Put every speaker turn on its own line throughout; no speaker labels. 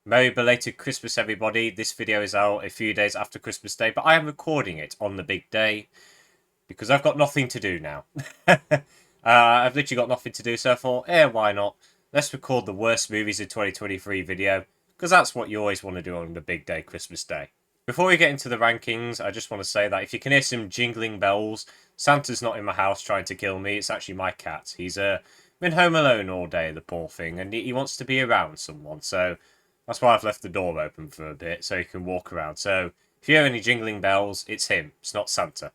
Merry belated Christmas, everybody. This video is out a few days after Christmas Day, but I am recording it on the big day because I've got nothing to do now. I've literally got nothing to do, so I thought, why not? Let's record the worst movies of 2023 video, because that's what you always want to do on the big day, Christmas Day. Before we get into the rankings, I just want to say that if you can hear some jingling bells, Santa's not in my house trying to kill me. It's actually my cat. He's been home alone all day, the poor thing, and he wants to be around someone, so that's why I've left the door open for a bit, so he can walk around. So, if you hear any jingling bells, it's him. It's not Santa.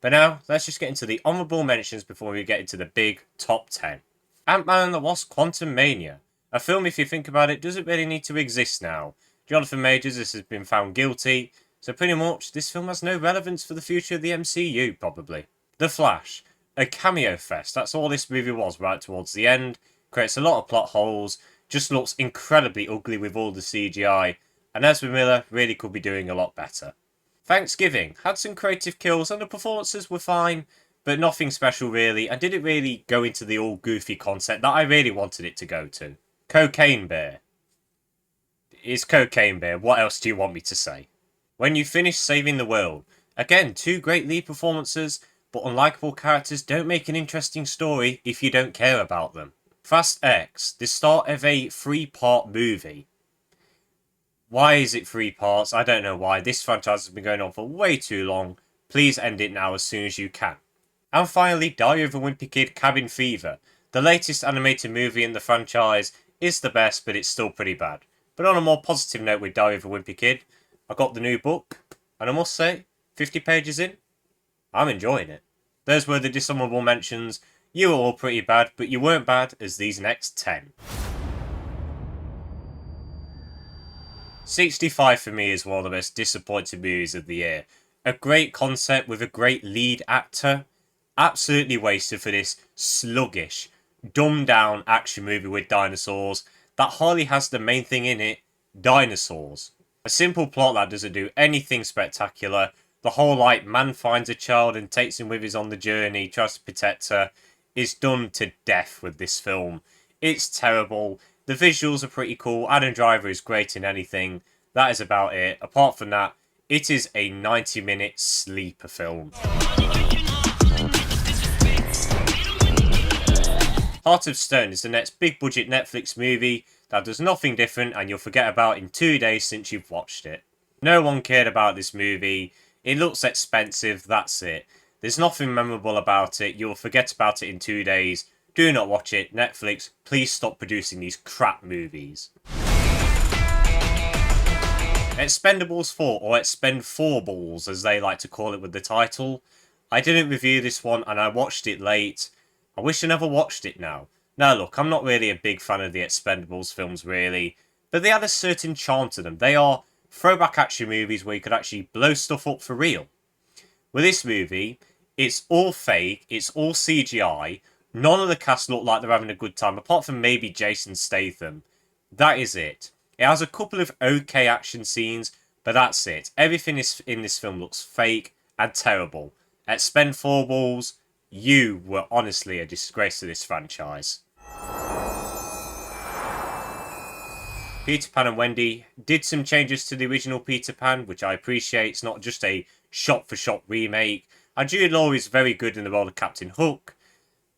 But now, let's just get into the honourable mentions before we get into the big top 10. Ant-Man and the Wasp: Quantumania. A film, if you think about it, doesn't really need to exist now. Jonathan Majors has been found guilty, so pretty much this film has no relevance for the future of the MCU, probably. The Flash. A cameo fest. That's all this movie was right towards the end. Creates a lot of plot holes. Just looks incredibly ugly with all the CGI, and Ezra Miller really could be doing a lot better. Thanksgiving had some creative kills and the performances were fine, but nothing special really, and didn't really go into the all goofy concept that I really wanted it to go to. Cocaine Bear. It's Cocaine Bear, what else do you want me to say? When You Finish Saving the World. Again, two great lead performances, but unlikable characters don't make an interesting story if you don't care about them. Fast X, the start of a 3-part movie. Why is it 3 parts? I don't know why. This franchise has been going on for way too long. Please end it now as soon as you can. And finally, Diary of a Wimpy Kid: Cabin Fever. The latest animated movie in the franchise is the best, but it's still pretty bad. But on a more positive note with Diary of a Wimpy Kid, I got the new book, and I must say, 50 pages in, I'm enjoying it. Those were the dishonorable mentions. You were all pretty bad, but you weren't bad as these next 10. 65 for me is one of the most disappointing movies of the year. A great concept with a great lead actor. Absolutely wasted for this sluggish, dumbed down action movie with dinosaurs that hardly has the main thing in it, dinosaurs. A simple plot that doesn't do anything spectacular. The whole man finds a child and takes him with us on the journey, tries to protect her, is done to death with this film. It's terrible. The visuals are pretty cool. Adam Driver is great in anything. That is about it. Apart from that, it is a 90-minute sleeper film. Heart of Stone is the next big budget Netflix movie that does nothing different and you'll forget about in 2 days since you've watched it. No one cared about this movie. It looks expensive, that's it. There's nothing memorable about it. You'll forget about it in 2 days. Do not watch it. Netflix, please stop producing these crap movies. Expendables 4, or Expendables as they like to call it with the title. I didn't review this one and I watched it late. I wish I never watched it now. Now look, I'm not really a big fan of the Expendables films really, but they had a certain charm to them. They are throwback action movies where you could actually blow stuff up for real. With this movie, it's all fake, it's all CGI, none of the cast look like they're having a good time, apart from maybe Jason Statham. That is it. It has a couple of okay action scenes, but that's it. Everything in this film looks fake and terrible. Expendables, you were honestly a disgrace to this franchise. Peter Pan and Wendy did some changes to the original Peter Pan, which I appreciate. It's not just a shot-for-shot remake. And Jude Law is very good in the role of Captain Hook.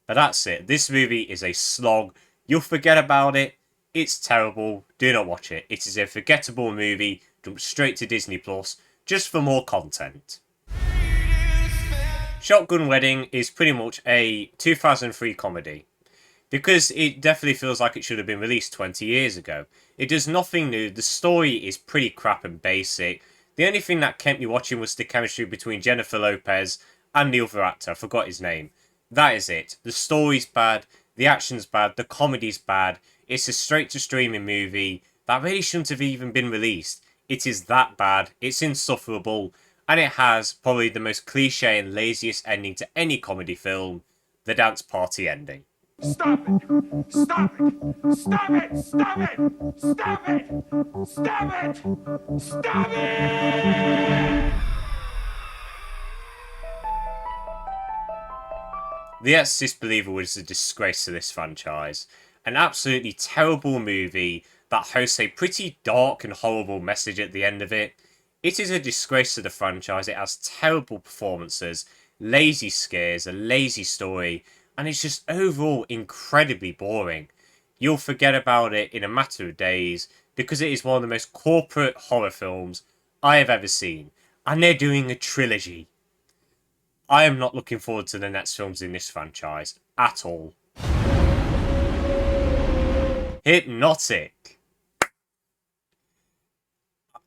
But that's it. This movie is a slog. You'll forget about it. It's terrible. Do not watch it. It is a forgettable movie. Jump straight to Disney Plus just for more content. Shotgun Wedding is pretty much a 2003 comedy. Because it definitely feels like it should have been released 20 years ago. It does nothing new. The story is pretty crap and basic. The only thing that kept me watching was the chemistry between Jennifer Lopez and the other actor. I forgot his name. That is it. The story's bad. The action's bad. The comedy's bad. It's a straight-to-streaming movie that really shouldn't have even been released. It is that bad. It's insufferable. And it has probably the most cliche and laziest ending to any comedy film. The dance party ending.
Stop it! Stop it! Stop it! Stop it! Stop it! Stop it! Stop it!
The Exorcist Believer was a disgrace to this franchise. An absolutely terrible movie that hosts a pretty dark and horrible message at the end of it. It is a disgrace to the franchise. It has terrible performances, lazy scares, a lazy story, and it's just overall incredibly boring. You'll forget about it in a matter of days because it is one of the most corporate horror films I have ever seen. And they're doing a trilogy. I am not looking forward to the next films in this franchise at all. Hypnotic.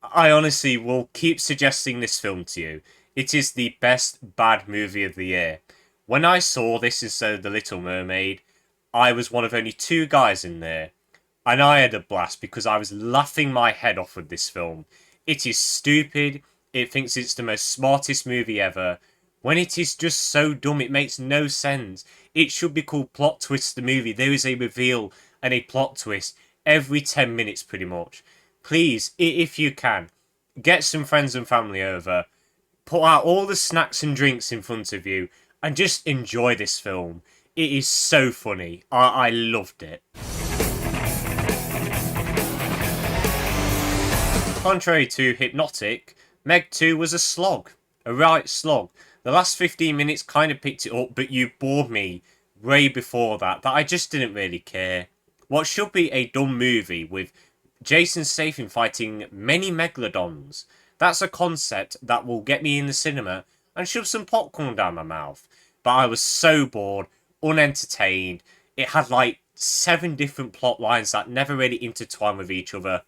I honestly will keep suggesting this film to you. It is the best bad movie of the year. When I saw this instead of The Little Mermaid, I was one of only 2 guys in there. And I had a blast because I was laughing my head off with this film. It is stupid. It thinks it's the most smartest movie ever. When it is just so dumb, it makes no sense. It should be called Plot Twist the Movie. There is a reveal and a plot twist every 10 minutes pretty much. Please, if you can, get some friends and family over. Put out all the snacks and drinks in front of you and just enjoy this film. It is so funny. I loved it. Contrary to Hypnotic, Meg 2 was a slog. A right slog. The last 15 minutes kind of picked it up, but you bored me way before that I just didn't really care. What should be a dumb movie with Jason Statham fighting many megalodons. That's a concept that will get me in the cinema and shove some popcorn down my mouth. But I was so bored, unentertained. It had like 7 different plot lines that never really intertwine with each other.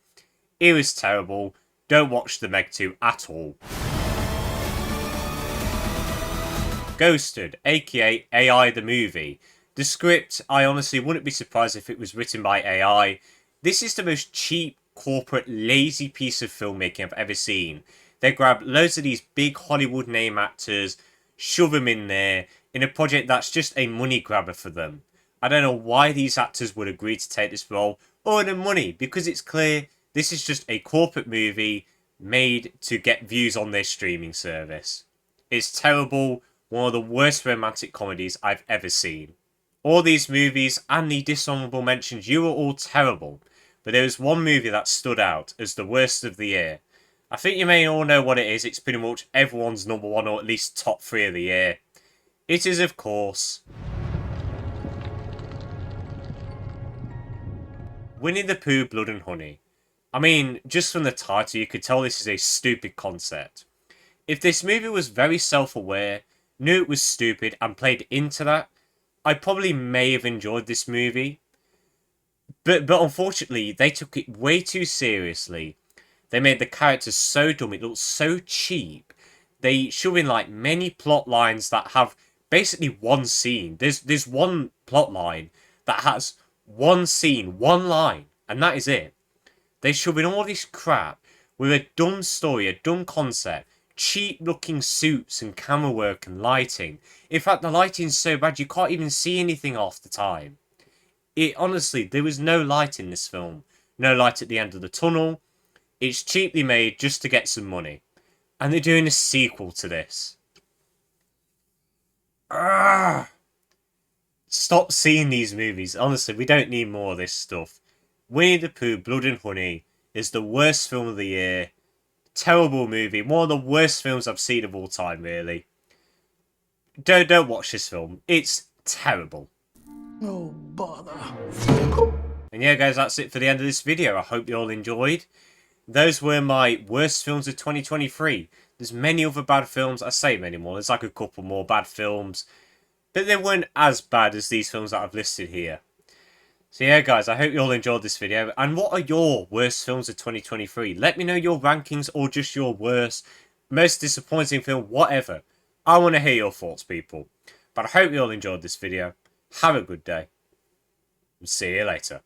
It was terrible. Don't watch the Meg 2 at all. Ghosted, aka AI the movie. The script, I honestly wouldn't be surprised if it was written by AI. This is the most cheap, corporate, lazy piece of filmmaking I've ever seen. They grab loads of these big Hollywood name actors, shove them in there, in a project that's just a money grabber for them. I don't know why these actors would agree to take this role, or the money, because it's clear this is just a corporate movie made to get views on their streaming service. It's terrible, one of the worst romantic comedies I've ever seen. All these movies and the dishonorable mentions, you were all terrible. But there was one movie that stood out as the worst of the year. I think you may all know what it is. It's pretty much everyone's number 1 or at least top 3 of the year. It is, of course, Winnie the Pooh, Blood and Honey. I mean, just from the title you could tell this is a stupid concept. If this movie was very self-aware, knew it was stupid and played into that, I probably may have enjoyed this movie. But unfortunately, they took it way too seriously. They made the characters so dumb, it looks so cheap. They shove in like many plot lines that have basically one scene. There's one plot line that has one scene, one line, and that is it. They shove in all this crap with a dumb story, a dumb concept, cheap looking suits and camera work and lighting. In fact, the lighting's so bad you can't even see anything half the time. Honestly, there was no light in this film. No light at the end of the tunnel. It's cheaply made just to get some money. And they're doing a sequel to this. Arrgh! Stop seeing these movies. Honestly, we don't need more of this stuff. Winnie the Pooh, Blood and Honey is the worst film of the year. Terrible movie. One of the worst films I've seen of all time, really. Don't watch this film. It's terrible.
Oh, bother.
And yeah, guys, that's it for the end of this video. I hope you all enjoyed. Those were my worst films of 2023. There's many other bad films. I say many more. There's like a couple more bad films. But they weren't as bad as these films that I've listed here. So yeah, guys, I hope you all enjoyed this video. And what are your worst films of 2023? Let me know your rankings or just your worst, most disappointing film, whatever. I want to hear your thoughts, people. But I hope you all enjoyed this video. Have a good day. And see you later.